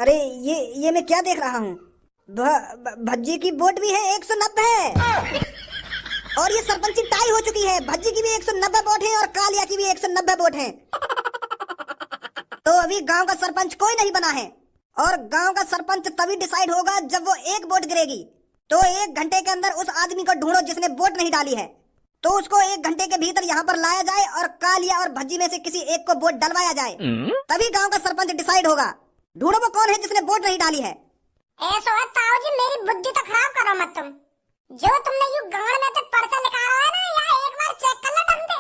अरे ये मैं क्या देख रहा हूँ। भज्जी की वोट भी है 190 है और ये सरपंची टाई हो चुकी है। भज्जी की भी 190 वोट है और कालिया की भी 190 वोट है। तो अभी गांव का सरपंच कोई नहीं बना है और गांव का सरपंच तभी डिसाइड होगा जब वो एक वोट गिरेगी। तो 1 घंटे के अंदर उस आदमी को ढूंढो जिसने वोट नहीं डाली है, तो उसको 1 घंटे के भीतर यहाँ पर लाया जाए और कालिया और भज्जी में से किसी एक को वोट डलवाया जाए, तभी गांव का सरपंच डिसाइड होगा। ढूंढो वो कौन है जिसने वोट नहीं डाली है। ऐसा है ताऊ जी, मेरी बुद्धि तो खराब करो मत तुम। जो तुमने यू गांव में तो पर्चा निकाला है ना, या एक बार चेक कर लो ढंग से।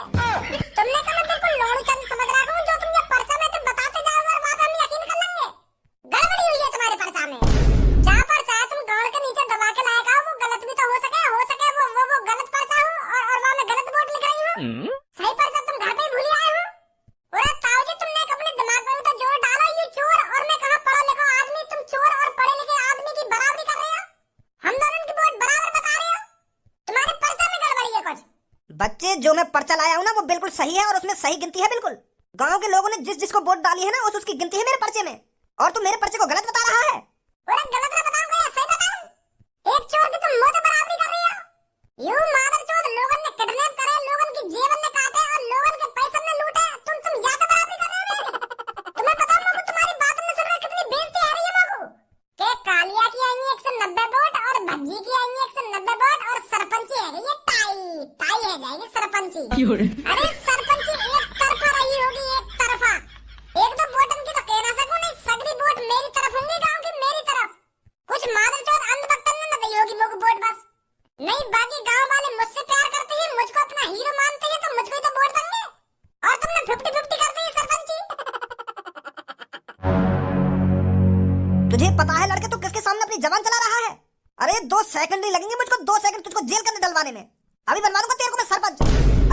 तुमने तो मैं बिल्कुल लोड़ी चंद समझ रहा हूँ। जो तुम ये पर्चा में तो बताते जाओगे और बाद में हम यकीन कर लेंगे। गड़बड़ी हुई है तुम्हारे पर्चा में। जहाँ पर्चा है तुम गांव के नीचे दबा के लाएगा, वो गलत भी तो हो सके वो गलत पर्चा हो और वहाँ में गलत वोट लिख रही हूँ। सही पर्चा तुम घर पे ही भूल आए हो। और ताऊ जी तुमने अपने दिमाग में तो जोर डाला। ये चोर और मैं कहा पढ़ा लिखा आदमी, तुम चोर और पढ़े लिखे आदमी की बराबरी कर रहे हो। हम दोनों की वोट बराबर बता रहे हो। तुम्हारे पर्चा में गड़बड़ी है कुछ। बच्चे, जो मैं पर्चा लाया हूँ ना वो बिल्कुल सही है और उसमें सही गिनती है बिल्कुल। गांव के लोगों ने जिस जिसको वोट डाली है ना उसकी गिनती है मेरे पर्चे में, और तू मेरे पर्चे को गलत बता रहा है। और गलत ना बताऊं या सही बताऊं? एक चोर की तुम मुंह बराबरी कर रही हो। यू मादर चोद, लोगों ने किडनैप करे, लोगों की जेब में काटे और लोगों के पैसे में लूटे। तुम या तो बराबरी कर रहे हो मेरी। तुम्हें पता है मगू, तुम्हारी बात में सुन रहे कितनी बेइज्जती आ रही है मगू। के कालिया की आएंगी 190 वोट और भज्जी की आएंगी 190 वोट और सरपंची है ये टाई है जाएगी सरपंची। अरे सरपंची एक तरफा रही होगी, एक तरफा। एक दो वोटन की तो कह ना सकूं, नहीं सगरी वोट मेरी तरफ होंगी, गांव की मेरी तरफ। कुछ मादर चोद अंधभक्तन ने न दी होगी मुझको वोट बस। नहीं, बाकी गांव वाले मुझसे प्यार करते हैं, मुझको अपना हीरो मानते हैं, तो मुझको ही तो वोट देंगे। और तुमने 50-50 कर दी है सरपंची। तुझे पता है लड़के तू किसके सामने अपनी जबान चला रहा है? अरे 2 सेकंड नहीं लगेंगे मुझको, 2 सेकंड तुझको जेल के अंदर डलवाने में। अभी बनवा दूंगा तेरे को मैं सरपंच।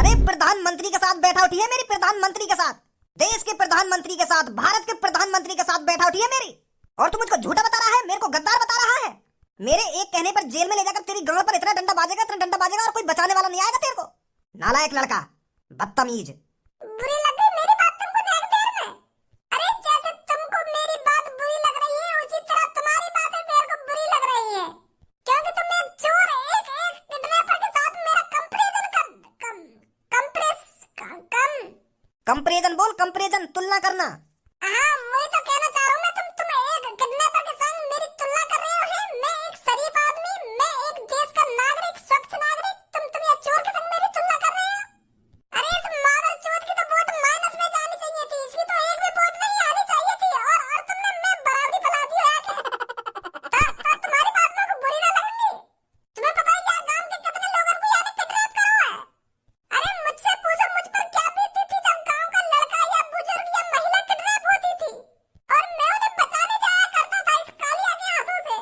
अरे प्रधानमंत्री के साथ बैठा उठी है मेरी, प्रधानमंत्री के साथ, देश के प्रधानमंत्री के साथ, भारत के प्रधानमंत्री के साथ बैठा उठी है मेरी, और तू मुझको झूठा बता रहा है, मेरे को गद्दार बता रहा है। मेरे एक कहने पर जेल में ले जाकर तेरी गांव पर इतना डंडा बाजेगा और कोई बचाने वाला नहीं आएगा तेरे को। नालायक लड़का, बदतमीज। बुरी लग गई मेरी बात तुमको देख देर में। अरे जैसे तुमको मेरी बात बुरी लग रही है, उसी तरह तुम्हारी बातें मेरे को बुरी लग रही है। क्योंकि तुम एक चोर, एक किडनैपर के साथ मेरा कंपैरिजन बोल, कंपैरिजन, तुलना करना। हाँ, वही तो कहना चाह रहा हूँ मैं। तुम एक किडनैपर के संग मेरी तुलना कर रहे हो। मैं एक शरीफ आदमी, मैं एक देश का नागरिक, स्वच्छ नागरिक, तुम ये चोर के संग मेरी तुलना कर रहे हो। अरे इस मादर चोद की तो वोट माइनस में जानी चाहिए थी, इसकी तो एक भी वोट नहीं आनी चाहिए थी। और तुमने मैं बराबरी फैला दी है आके। तुम्हारी बात मेरे को बुरी ना लगेगी। तुम्हें पता है यार गांव के कितने लोगों को यानी किडनैप करो है। अरे मुझसे पूछो मुझ पर क्या बीतती थी जब गांव का लड़का या बुजुर्ग या महिला किडनैप होती थी, और मैं उन्हें बचाने जाया करता था इस कालिया के हाथों से।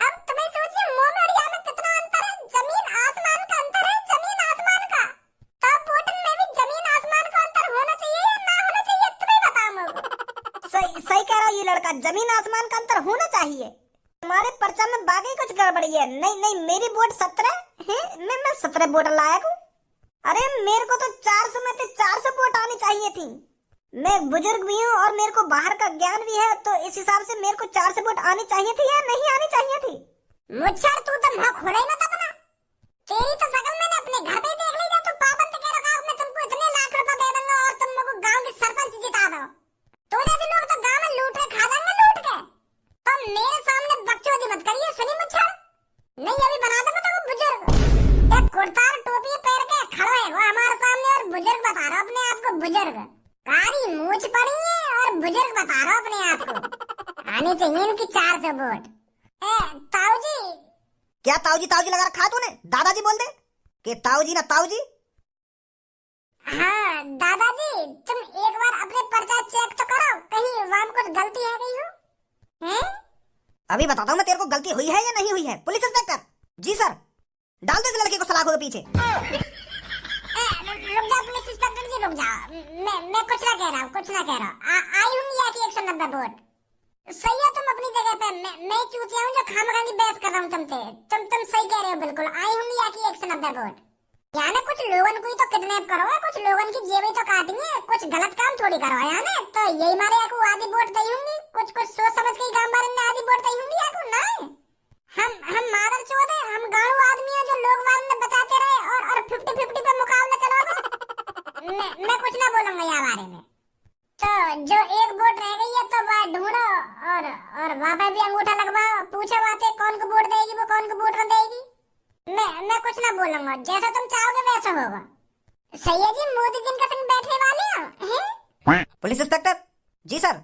अब तुम्हें सोचिए मुंह में और यहाँ में कितना अंतर है, जमीन आसमान का अंतर है, जमीन आसमान का। तो वोटन में भी जमीन आसमान का अंतर होना चाहिए या ना होना चाहिए, तुम्हें बताओ मुझे। सही कह रहा है ये लड़का, जमीन आसमान का अंतर होना चाहिए। तुम्हारे पर्चा में बाकी कुछ गड़बड़ी है। नहीं, मेरी वोट 17 है, मैं 17 वोट लायक हूँ। अरे मेरे को तो 400 में से 400 वोट आनी चाहिए थी। मैं बुजुर्ग भी हूँ और मेरे को बाहर का ज्ञान भी है, तो इस हिसाब से मेरे को 400 वोट आनी चाहिए थी या नहीं आनी चाहिए थी। मुझे तू तो मुंह खोले मत अपना। तेरी तो शकल मैंने अपने घर पे ही देख ली। जब तू पाबंद के रखा, मैं तुमको इतने लाख रुपए दे दूंगा और तुम लोगों गांव के सरपंच जिता दो। तो जैसे लोग तो गांव में लूट के खा जाएंगे लूट के। तो मेरे सामने बकचोदी मत करिए, सुनी मुझे। नहीं अभी बना दूंगा तो वो बुजुर्ग एक कुर्ता और टोपी पहन के खड़ा है वो हमारे सामने, और बुजुर्ग बता रहा अपने आप को बुजुर्ग। कारी मूछ पड़ी है और बुजुर्ग बता रहा अपने आप को। आने चाहिए इनकी 400 वोट। ताऊ जी। क्या ताऊजी लगा रखा तूने? दादाजी बोल दे कि ताऊजी ना ताऊजी। हाँ दादाजी, तुम एक बार अपने पर्चा चेक तो करो, कहीं वहां कुछ गलती है गई हो। हैं? अभी बताता हूँ मैं तेरे को, गलती हुई है या नहीं हुई है। पुलिस इंस्पेक्टर जी सर, डाल दे इस लड़के को सलाखों के पीछे। रुक जाओ पुलिस इंस्पेक्टर जी, रुक जाओ। मैं कुछ ना कह रहा हूँ। आई हूँ या कि 190 वोट सही है। तुम अपनी जगह पे, मैं चूतिया हूँ जो खामखा की बहस कर रहा हूँ तुमसे। तुम सही कह रहे हो बिल्कुल। आई हूँ या कि 190 वोट। यानी कुछ लोगों को ही तो किडनैप करो है, कुछ लोगों की जेबें तो काटेंगे, कुछ गलत काम थोड़ी करो है। तो यही मारे को आधी वोट दी होंगी, कुछ सोच समझ के ही काम जो एक वोट रह गई है तो वह ढूंढो और वहां पे भी अंगूठा लगवाओ, पूछो बातें कौन को वोट देगी, वो कौन को वोट न देगी। मैं कुछ ना बोलूंगा, जैसा तुम चाहोगे वैसा होगा। सही है जी, मोदी जी के संग बैठने वाले हैं। पुलिस इंस्पेक्टर जी सर,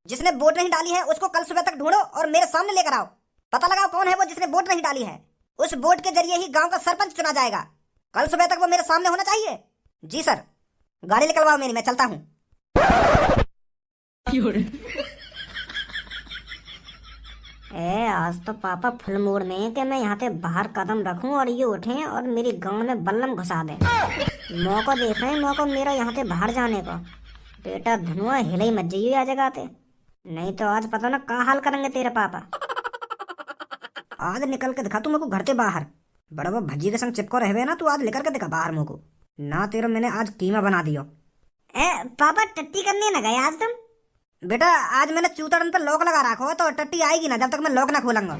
जिसने वोट नहीं डाली है उसको कल सुबह तक ढूंढो और मेरे सामने लेकर आओ। पता लगाओ कौन है वो जिसने वोट नहीं डाली है। उस वोट के जरिए ही गांव का सरपंच चुना जाएगा। कल सुबह तक वो मेरे सामने होना चाहिए। जी सर, गाड़ी निकलवाओ मेरी, मैं चलता हूँ। आज तो पापा फुल मूड में है कि मैं यहाँ से बाहर कदम रखूं और ये उठे और मेरी गांव में बल्लम घुसा दे। मौका देख रहे हैं, मौका मेरा यहाँ से बाहर जाने का। बेटा धनुआ हिले ही मत जाइए आ जगह पे, नहीं तो आज पता ना क्या हाल करेंगे तेरे पापा। आज निकल के दिखा तू मेरे को घर के बाहर। बड़ा वो भज्जी के संग चिपको रहे ना, तू आज निकल के दिखा बाहर मेरे को। ना तेरा मैंने आज कीमा बना दियो। पापा टट्टी करने न गए आज तुम? बेटा आज मैंने चूतड़न पे लॉक लगा रखो तो टट्टी आएगी ना जब तक मैं लॉक ना खोलूंगा।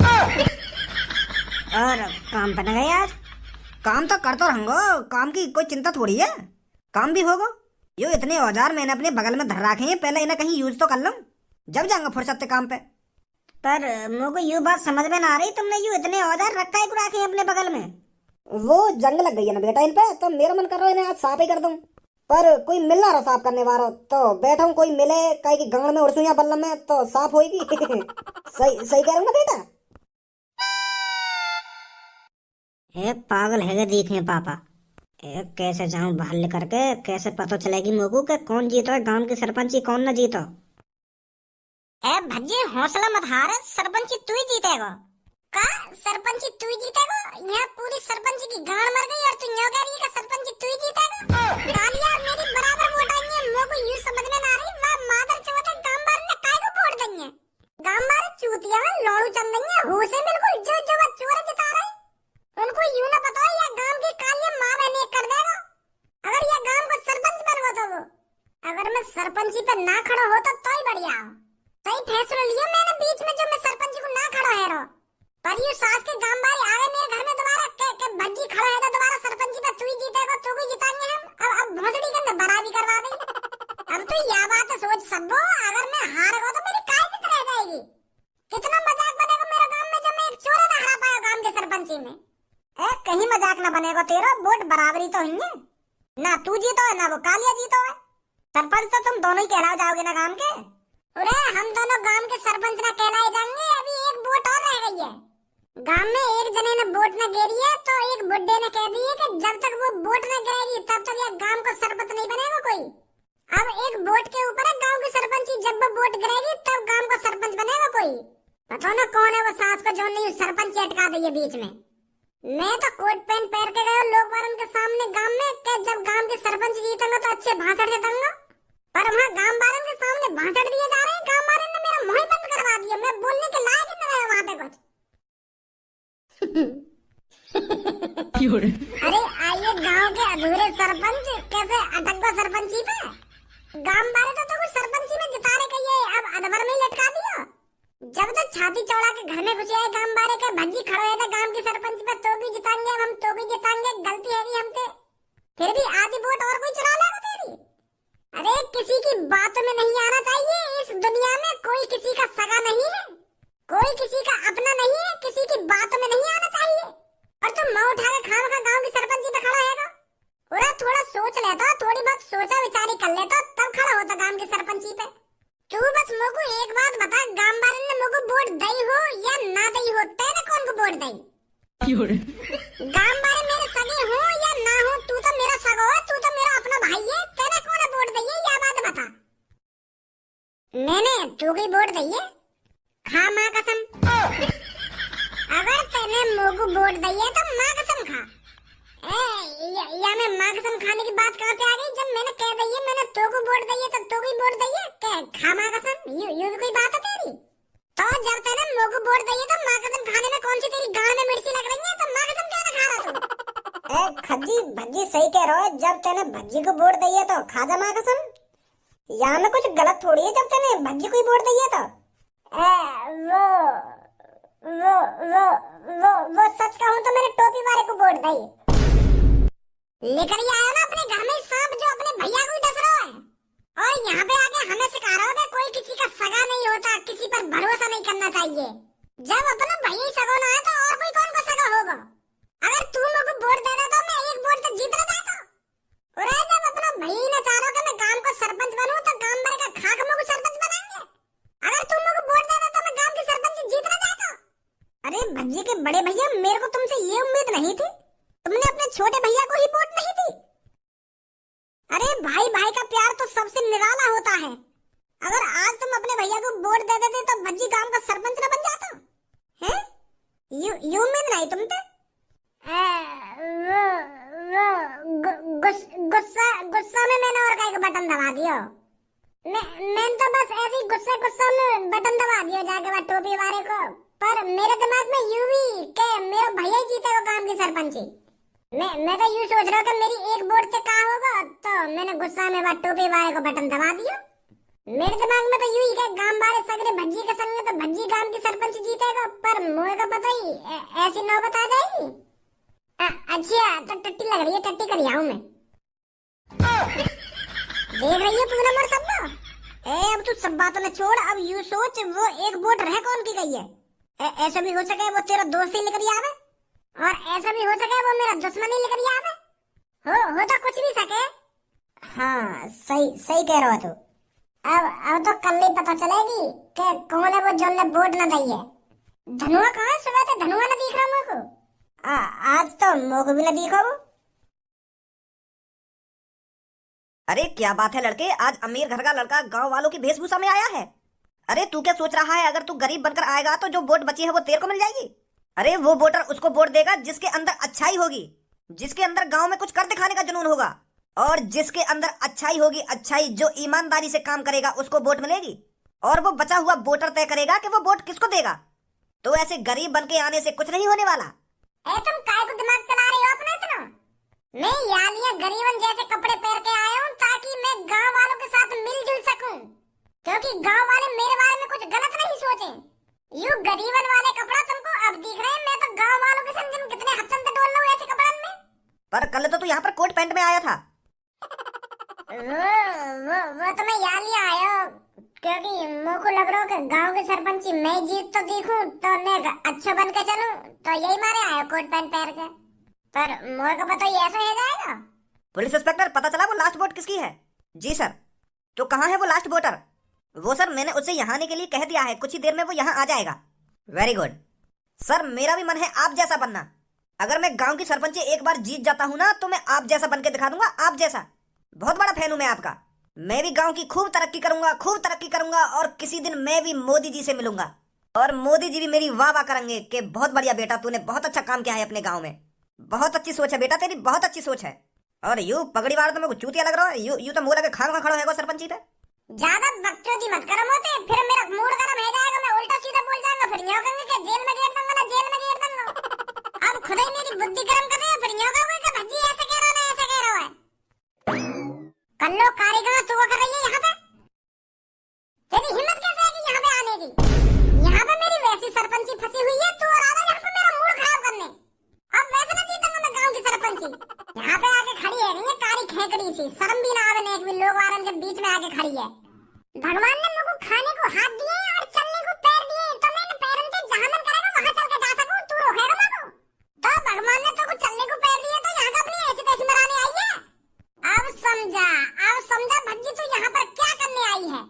और काम पे न गए आज? काम तो करता रहूंगा, काम की कोई चिंता थोड़ी है, काम भी होगा। यो इतने औजार मैंने अपने बगल में धर रखे हैं, पहले इन्हें कहीं यूज तो कर लूं, जब जाऊंगा फुर्सत से काम पे। पर मुझको ये बात समझ में ना आ रही, तुमने यूं इतने औजार रखा है रखे हैं अपने बगल में? वो जंग लग गई है ना बेटा इन पे, तो मेरा मन कर रहा है इन्हें आज साफ ही कर दूं। पर कोई मिल ना रहा साफ करने वाला, तो बैठा हूँ कोई मिले कहीं की गांव में उड़सू या बल्लम में तो साफ होगी। सही सही कह रहा हूँ ना बेटा? पागल है देखे पापा, कैसे जाऊं बाहर लेकर के, कैसे पता चलेगी मोगू के कौन जीतो है गांव की सरपंची कौन न जीतो। भज्जी हौसला मत हार, सरपंची तू ही जीतेगा। का सरपंची तू ही जीतेगा? यहाँ पूरी सरपंची की गांड मर गई और तू न्यों कह रही है कि सरपंची तू ही जीतेगा? तालियां मेरी बराबर वोट आई है, मोगू यूं समझ में ना आ रही वाह मादर चौथे गांव बार ने काय को वोट देंगे। गांव बार चूतिया लौड़ू चंदनिया होश है बिल्कुल, जो जो वो चोर जिता रहे उनको यूं ना पता है गांव की कालिया मां बहने कर देगा। अगर ये गांव को सरपंच बनवा तो वो, अगर मैं सरपंची पे ना खड़ा होता तो ही बढ़िया। सही फैसला लिया मैंने बीच में, जो मैं सरपंची को ना खड़ा है रो। पर ये सास के गांव बारी आ गए मेरे घर में दोबारा के भज्जी खड़ा है तो दोबारा सरपंची पे तू ही जीतेगा, तू ही जिताएंगे हम। अब भोसड़ी के अंदर बड़ा भी करवा देंगे। अब तो यह बात सोच सबो, अगर मैं हार गया तो मेरी काय जित रह जाएगी। कितना मजाक बनेगा मेरे गांव में जब मैं एक चोर ना हरा पाया गांव के सरपंची में। कहीं मजाक ना बनेगा तेरा, वोट बराबरी तो ही है ना, तू जीतो है ना वो कालिया जीतो है। सरपंच तो तुम दोनों ही कहलाओ जाओगे ना गांव के। अरे हम दोनों गांव के सरपंच ना कहलाए जाएंगे, अभी एक वोट और रह गई है। गांव में एक जने ने वोट न गिरी है तो एक बुड्ढे ने कह दी है कि जब तक वो वोट न गिरेगी तब तक ये गांव का सरपंच नहीं बनेगा कोई। अब एक वोट के ऊपर है गांव की सरपंची, जब वो वोट गिरेगी तब गांव का सरपंच बनेगा कोई। पता ना कौन है वो सास को जो नहीं सरपंच अटका दी है बीच में। मैं तो कोट पैंट पहन के गया लोग वारन के सामने गांव में कि जब गांव के सरपंच जीतेंगे तो अच्छे भाषण देंगे, पर वहाँ गांव वारन के सामने भाषण दिए जा रहे हैं। गांव वारन ने मेरा मुंह बंद करवा दिया, मैं बोलने के लायक ही नहीं रहा वहाँ पे कुछ। अरे आइए गांव के अधूरे सरपंच कैसे अटक गो सरपंची पे। गांव वाले तो कुछ सरपंची में जिताने के ये अब अधवर में लटका दिया। जब तक छाती चौड़ा के घर में घुसे आए गांव बारे के भज्जी खड़े हुए थे गांव की सरपंच पे, तो भी जिताएंगे हम, तो भी जिताएंगे, गलती है हमसे। फिर भी आधी वोट और कोई चुरा लेगा तेरी। अरे किसी की बातों में नहीं आना चाहिए, इस दुनिया में कोई किसी का सगा नहीं है, कोई किसी का अपना नहीं है, किसी की बातों में नहीं आना चाहिए। और तुम मुंह उठा के खाम खा गांव की सरपंची पे खड़ा हैगा। अरे थोड़ा सोच लेता, थोड़ी बहुत सोचा विचारी कर लेता तब खड़ा होता गांव की सरपंची पे। तू बस मुझको एक बात बता, गांव वाले ने मुझको वोट दई हो या ना दई हो, तेरे कौन को वोट दई? गांव वाले मेरे सगे हो या ना हो, तू तो मेरा सगा है, तू तो मेरा अपना भाई है, तेरे कौन वोट दई है यह बात बता। मैंने तू की वोट दई है, खा माँ कसम। अगर तेने मुझको वोट दई है तो माँ कसम खा। या मैं माँ कसम खाने की बात कहाँ पे आ गई, जब मैंने कह दी है मैंने तो को वोट दी है तो तो को वोट दी है, खा माँ कसम, ये भी कोई बात है तेरी? तो जब तेने मुझको वोट दी है तो माँ कसम खाने में कौन सी तेरी गांड में मिर्ची लग रही है, तो माँ कसम क्या खा रहा तू? खज्जी भज्जी सही कह रहा है, जब तेने भज्जी को वोट दी है तो खा जा माँ कसम। यहाँ में कुछ गलत थोड़ी है, जब तेने भज्जी को वोट दी है तो वो सच कहूँ तो मैंने टोपी वाले को वोट दी। लेकर ही आया ना अपने घर में सांप जो अपने भैया को ही डस रहा है, और यहाँ पे आके हमें सिखा रहा हो कि कोई किसी का सगा नहीं होता, किसी पर भरोसा नहीं करना चाहिए। जब अपना भाई ही सगा ना है तो और कोई कौन को सगा होगा? अगर तू मुझको वोट दे दे तो मैं एक वोट तक जीत रहा था। और जब अपना भाई ने चाह रहा कि मैं गांव का सरपंच बनूं तो गांव भर का खाक मुझको सरपंच बनाएंगे। अगर तू मुझको वोट दे दे तो मैं गांव की सरपंच जीत रहा था। अरे भज्जी के बड़े भैया, मेरे को तुमसे ये उम्मीद नहीं थी। तुमने अपने छोटे भैया को ही वोट नहीं दी। अरे भाई भाई का प्यार तो सबसे निराला होता है। अगर आज तुम अपने भैया को वोट दे देते तो भज्जी गांव का सरपंच न बन जाता हैं? यू उम्मीद नहीं तुमसे? गुस्सा में मैंने और का बटन दबा दियो। मैं तो बस ऐसे ही गुस्सा में बटन दबा दियो जाके वह टोपी वाले को। पर मेरे दिमाग में यूं ही के मेरा भैया ही जीतेगा गांव की सरपंची। मैं तो यूं सोच रहा हूँ कि मेरी एक वोट से क्या होगा, तो मैंने गुस्सा में वह टोपी वाले को बटन दबा दिया। मेरे दिमाग में तो यूं ही के गांव वाले सगरे भज्जी के संग तो भज्जी गांव की सरपंच जीतेगा। पर मुझे का पता ही ऐसी नौबत आ जाएगी। अच्छा तो टट्टी लग रही है, टट्टी कर आऊं मैं। देख रही है पूरा मर सब ना। अब तू सब बातों में छोड़, अब यूं सोच वो एक वोट रह कौन की गई है। ऐसा भी हो सके वो तेरा दोस्त ही लेकर आवे, और ऐसा भी हो सके वो मेरा दुश्मन ही लेकर आवे। हो तो कुछ भी सके। हाँ सही कह रहा तू। अब तो कल ही पता चलेगी कि कौन है वो जो ने वोट न दी है। धनुआ कहाँ है? सुबह से धनुआ न दिख रहा मेरे को। आज तो मोको भी न दिखो। अरे क्या बात है लड़के, आज अमीर घर का लड़का गांव वालों की वेशभूषा में आया है। अरे तू क्या सोच रहा है, अगर तू गरीब बनकर आएगा तो जो वोट बची है वो तेरे को मिल जाएगी। अरे वो वोटर उसको वोट देगा जिसके अंदर अच्छाई होगी, जिसके अंदर गांव में कुछ कर दिखाने का जुनून होगा, और जिसके अंदर अच्छाई होगी, अच्छाई जो ईमानदारी से काम करेगा उसको वोट मिलेगी। और वो बचा हुआ वोटर तय करेगा कि वो वोट किसको देगा। तो ऐसे गरीब बन के आने से कुछ नहीं होने वाला। तुम काय को दिमाग चला रही हो अपना इतना? मैं यालिया गरीबन जैसे कपड़े पहन के आया हूँ ताकि मैं गांव वालों के साथ मिलजुल सकूं, क्योंकि गांव वाले मेरे बारे में कुछ गलत नहीं सोचे। यू गरीबन वाले कपड़ा तुमको अब दिख रहे हैं, मैं तो गांव वालों के संग कितने हसन से डोल रहा हूँ ऐसे कपड़न में। पर कल तो तू यहाँ पर कोट पैंट में आया था। वो तो मैं यालिया आया क्योंकि मुझको लग रहा है कि गांव के सरपंच मैं जीत तो दिखूं तो मैं अच्छा बन के चलूं, तो यही मारे आया कोट पैंट पहन के। पर मुझे को पता ही ऐसा हो जाएगा। पुलिस इंस्पेक्टर, पता चला वो लास्ट वोट किसकी है? जी सर। तो कहाँ है वो लास्ट वोटर? वो सर मैंने उससे यहाँ आने के लिए कह दिया है, कुछ ही देर में वो यहाँ आ जाएगा। वेरी गुड सर, मेरा भी मन है आप जैसा बनना। अगर मैं गांव की सरपंची एक बार जीत जाता हूँ ना तो मैं आप जैसा बन के दिखा दूंगा, आप जैसा। बहुत बड़ा फैन हूँ मैं आपका। मैं भी गांव की खूब तरक्की करूंगा और किसी दिन मैं भी मोदी जी से मिलूंगा और मोदी जी भी मेरी वाह वाह करेंगे कि बहुत बढ़िया बेटा, तूने बहुत अच्छा काम किया है अपने गांव में। बहुत अच्छी सोच है बेटा तेरी, बहुत अच्छी सोच है। और यू पगड़ी वाला तो मेरे को चूतिया लग रहा है। यू तो मुंह लगे खान खड़ा है सरपंची पे। ज्यादा बकचोदी मत करो मोते, फिर मेरा मूड गर्म हो जाएगा, मैं उल्टा सीधा बोल जाऊंगा, फिर न्यों कहेंगे कि जेल में गेर दूंगा ना, जेल में गेर दूंगा। अब खुद ही मेरी बुद्धि गर्म कर रहे हैं, फिर न्यों कहोगे कि भज्जी ऐसे कह रहा है, ऐसे कह रहा है। कल्लो कारीगर तू कर रही है यहाँ पे? तेरी हिम्मत कैसे है कि यहाँ पे आने की? यहाँ पे मेरी वैसी सरपंची फंसी हुई है, तू और आ रहा यहाँ पे मेरा मूड खराब करने। अब वैसे ना जीतूंगा मैं गांव की सरपंची। यहाँ पे आके खड़ी है नहीं कारी खेकड़ी सी, शर्म भी ना आवे ने, एक भी लोग वारन के बीच में आके खड़ी है। भगवान ने मुझको खाने को हाथ दिए और चलने को पैर दिए, तो मैं इन पैरों से जहाँ मन करेगा वहाँ चल के जा सकूं, तू रोकेगा मुझको? तो भगवान ने तो कुछ चलने को पैर दिए तो यहाँ का अपनी ऐसी तैसी मराने आई है। अब समझा भज्जी तू यहाँ पर क्या करने आई है।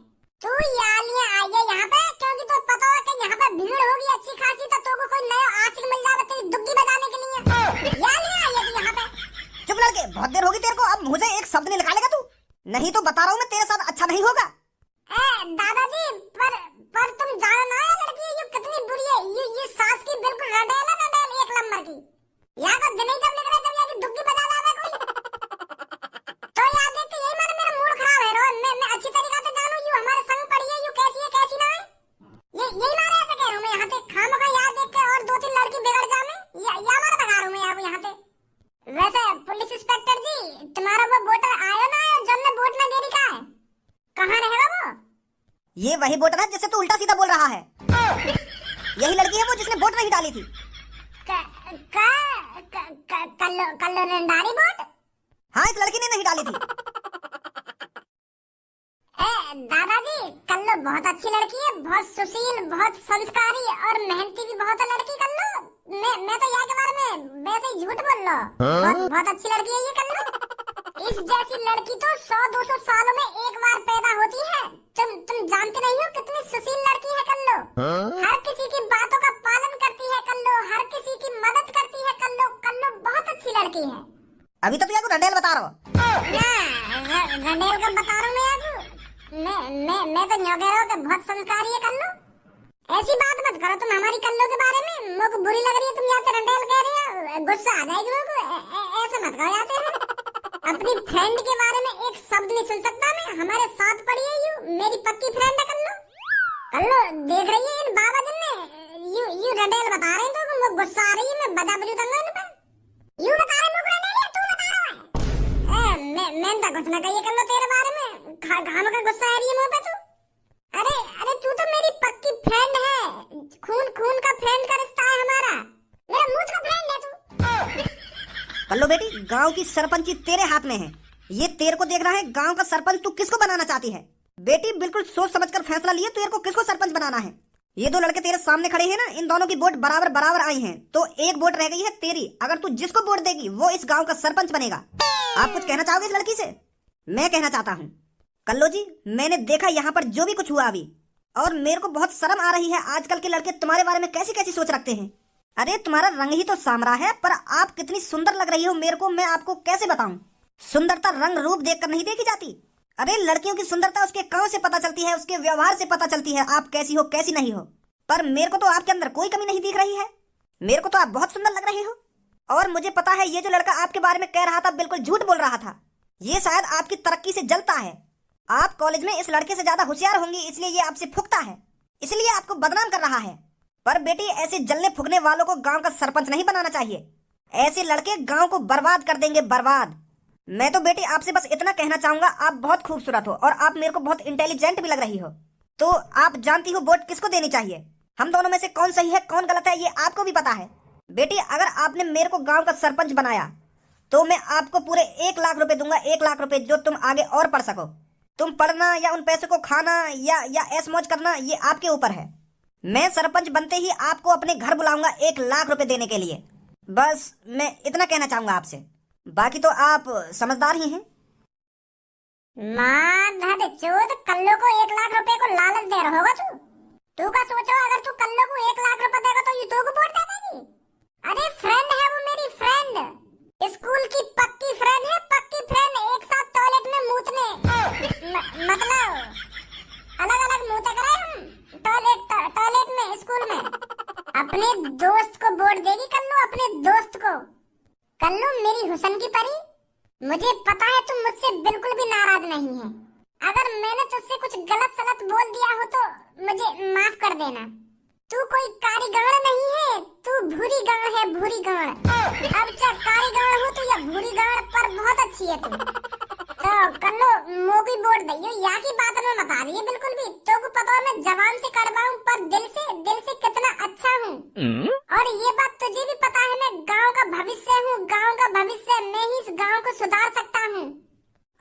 तू यालियां आई है यहाँ पे क्योंकि तो पता है कि यहाँ पे भीड़ होगी अच्छी खासी, तो तुमको कोई नया आशिक मिल जाए तेरी दुग्गी बजाने के लिए। यालियां आई है तू यहाँ पे। चुप लड़के, बहुत देर होगी तेरे को, अब मुझे एक शब्द नहीं निकालेगा तू, नहीं तो बता रहा हूँ मैं तेरे साथ अच्छा नहीं होगा। दादाजी पर तुम जानो ना ये लड़की ये कितनी बुरी है। ये सास की बिल्कुल रडेल है, रडेल एक नंबर की। यहाँ का दिन ही जब निकले जब यहाँ की दुग्गी बजा लावे कोई। तो याद देख के यही मेरा मूड खराब है रोहन। मैं अच्छी तरीके से जानू यू हमारे संग पड़ी है, यू कैसी है कैसी ना है। यही मारे ऐसे कह रहा हूँ मैं यहाँ पे, खामखा याद देख के और दो तीन लड़की बिगड़ जाए या मारे भगा रहा हूँ मैं यहाँ पे। वैसे पुलिस इंस्पेक्टर जी, तुम्हारा वो वोटर आया ना आया जब ने वोट न देरी का है, कहाँ रहेगा वो? ये वही वोटर है जिससे तू उल्टा सीधा बोल रहा है। यही लड़की है वो जिसने वोट नहीं डाली थी। कल्लो ने डाली वोट? हाँ, इस लड़की ने नहीं डाली थी। दादाजी, कल्लू बहुत अच्छी लड़की है, बहुत सुशील, बहुत संस्कारी और मेहनती भी बहुत है लड़की कल्लू। मैं तो यहाँ के बारे में वैसे ही झूठ बोल लो। बहुत अच्छी लड़की है ये कल्लू। इस जैसी लड़की तो 100-200 सालों में एक बार पैदा होती है। तुम जानते नहीं हो कितनी सुशील लड़की है कल्लू। हर किसी की बातों का पालन करती है कल्लू, हर किसी की मदद करती है कल्लू। कल्लू बहुत अच्छी लड़की है। अभी तो तुझे रंडेल बता रहा हूँ। रंडेल का बता रहा हूँ मैं तो न्यों कह रहा हूँ कि बहुत संस्कारी है कल्लू। ऐसी बात मत करो तुम हमारी कल्लू के बारे में, मुझे बुरी लग रही है। तुम यहाँ पे रंडेल कह रही हो, गुस्सा आ जाएगी मुझे। ऐसे मत कहो यहाँ पे। अपनी फ्रेंड के बारे में एक शब्द नहीं सुन सकता मैं। हमारे साथ पड़ी है यू, मेरी पक्की फ्रेंड है कल्लू। कल्लू देख रही है इन बाबा जी ने यू रंडेल बता रहे हैं तो मुझे गुस्सा आ रही है। मैं बजा बजू दूंगा इन पे। यू बता रहे मुझे रंडेल या तू बता रहा है? मैं तो कुछ ना कहिए कल्लू तेरे बारे में। घाम का गुस्सा आ रही है मुंह पे तू। अरे तू तो मेरी पक्की फ्रेंड है। खून का फ्रेंड का रिश्ता है हमारा। मेरा मुझ का फ्रेंड है तू। कल्लू बेटी, गांव की सरपंची तेरे हाथ में है। ये तेरे को देख रहा है गांव का सरपंच तू किसको बनाना चाहती है। बेटी बिल्कुल सोच समझकर फैसला लिए तेरे को किसको सरपंच बनाना है। ये दो लड़के तेरे सामने खड़े हैं ना, इन दोनों की वोट बराबर बराबर आई हैं, तो एक वोट रह गई है तेरी। अगर तू जिसको वोट देगी वो इस गांव का सरपंच बनेगा। आप कुछ कहना चाहोगे इस लड़की से? मैं कहना चाहता हूँ कल्लू जी, मैंने देखा यहाँ पर जो भी कुछ हुआ अभी, और मेरे को बहुत शर्म आ रही है। आजकल के लड़के तुम्हारे बारे में कैसी कैसी सोच रखते हैं। अरे तुम्हारा रंग ही तो सामरा है, पर आप कितनी सुंदर लग रही हो मेरे को, मैं आपको कैसे बताऊं। सुंदरता रंग रूप देखकर नहीं देखी जाती। अरे लड़कियों की सुंदरता उसके काम से पता चलती है, उसके व्यवहार से पता चलती है, आप कैसी हो कैसी नहीं हो। पर मेरे को तो आपके अंदर कोई कमी नहीं दिख रही है। मेरे को तो आप बहुत सुंदर लग रही हो। और मुझे पता है ये जो लड़का आपके बारे में कह रहा था बिल्कुल झूठ बोल रहा था। ये शायद आपकी तरक्की से जलता है। आप कॉलेज में इस लड़के से ज्यादा होशियार होंगी, इसलिए ये आपसे फुकता है, इसलिए आपको बदनाम कर रहा है। पर बेटी ऐसे जलने फुकने वालों को गांव का सरपंच नहीं बनाना चाहिए। ऐसे लड़के गांव को बर्बाद कर देंगे, बर्बाद। मैं तो बेटी आपसे बस इतना कहना चाहूंगा, आप बहुत खूबसूरत हो और आप मेरे को बहुत इंटेलिजेंट भी लग रही हो। तो आप जानती हो वोट किसको देनी चाहिए। हम दोनों में से कौन सही है कौन गलत है ये आपको भी पता है। बेटी अगर आपने मेरे को गांव का सरपंच बनाया तो मैं आपको पूरे 1 लाख रुपए दूंगा। 1 लाख रुपए जो तुम आगे और पढ़ सको। तुम पढ़ना या उन पैसे को खाना या ऐश मौज करना ये आपके ऊपर है। मैं सरपंच बनते ही आपको अपने घर बुलाऊंगा 1 लाख रुपए देने के लिए। बस मैं इतना कहना चाहूंगा आपसे, बाकी तो आप समझदार ही हैं। माधर चोद, कल्लू को 1 लाख रुपए को लालच दे रहा होगा तू का सोचो, अगर तू कल्लू को 1 लाख रुपए देगा तो ये तो को वोट दे देगी। अरे फ्रेंड है वो, मेरी फ्रेंड, स्कूल की पक्की फ्रेंड है, पक्की फ्रेंड। एक साथ टॉयलेट में मूतने मतलब अलग अलग मूते करे हम टॉयलेट में स्कूल में। अपने दोस्त को वोट देगी कल्लू, अपने दोस्त को। कल्लू मेरी हुसन की परी, मुझे पता है तुम मुझसे बिल्कुल भी नाराज नहीं है। अगर मैंने तुझसे कुछ गलत सलत बोल दिया हो तो मुझे माफ कर देना। तू कोई कारीगण नहीं है, तू भूरी गाड़ है, भूरी गाड़। अब चाहे कारीगण हो तू या भूरी गाड़, पर बहुत अच्छी है तू। तो कल्लू मोगी वोट दइयो, यहाँ की बात में मत आ रही है बिल्कुल भी। तो को पता है मैं जबान से कड़वा हूँ पर दिल से कितना अच्छा हूँ। और ये बात तुझे भी पता है, मैं गाँव का भविष्य हूँ, गाँव का भविष्य। मैं ही इस गाँव को सुधार सकता हूँ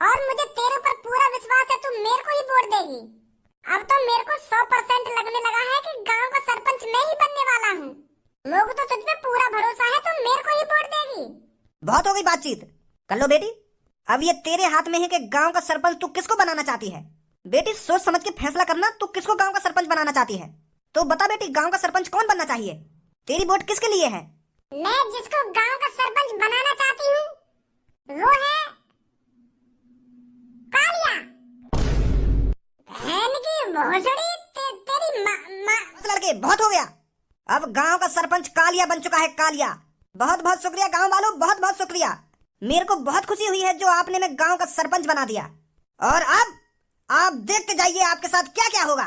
और मुझे तेरे पर पूरा विश्वास है, तू मेरे को ही वोट देगी। अब तो मेरे को 100% लगने लगा है कि गांव का सरपंच मैं ही बनने वाला हूँ। लोग तो तुझ पे पूरा भरोसा है, तुम मेरे को ही वोट देगी। बहुत हो गई बातचीत। कल्लू बेटी अब ये तेरे हाथ में है कि गांव का सरपंच तू किसको बनाना चाहती है। बेटी सोच समझ के फैसला करना, तू किसको गांव का सरपंच बनाना चाहती है। तो बता बेटी गांव का सरपंच कौन बनना चाहिए। तेरी वोट किसके लिए है। मैं जिसको गांव का सरपंच बनाना चाहती हूँ वो है कालिया। भोसड़ी तेरी लड़के बहुत हो गया। अब गांव का सरपंच कालिया बन चुका है, कालिया। बहुत बहुत शुक्रिया गांव वालों, बहुत बहुत शुक्रिया। मेरे को बहुत खुशी हुई है जो आपने मैं गांव का सरपंच बना दिया। और अब आप देखते जाइए आपके साथ क्या क्या होगा।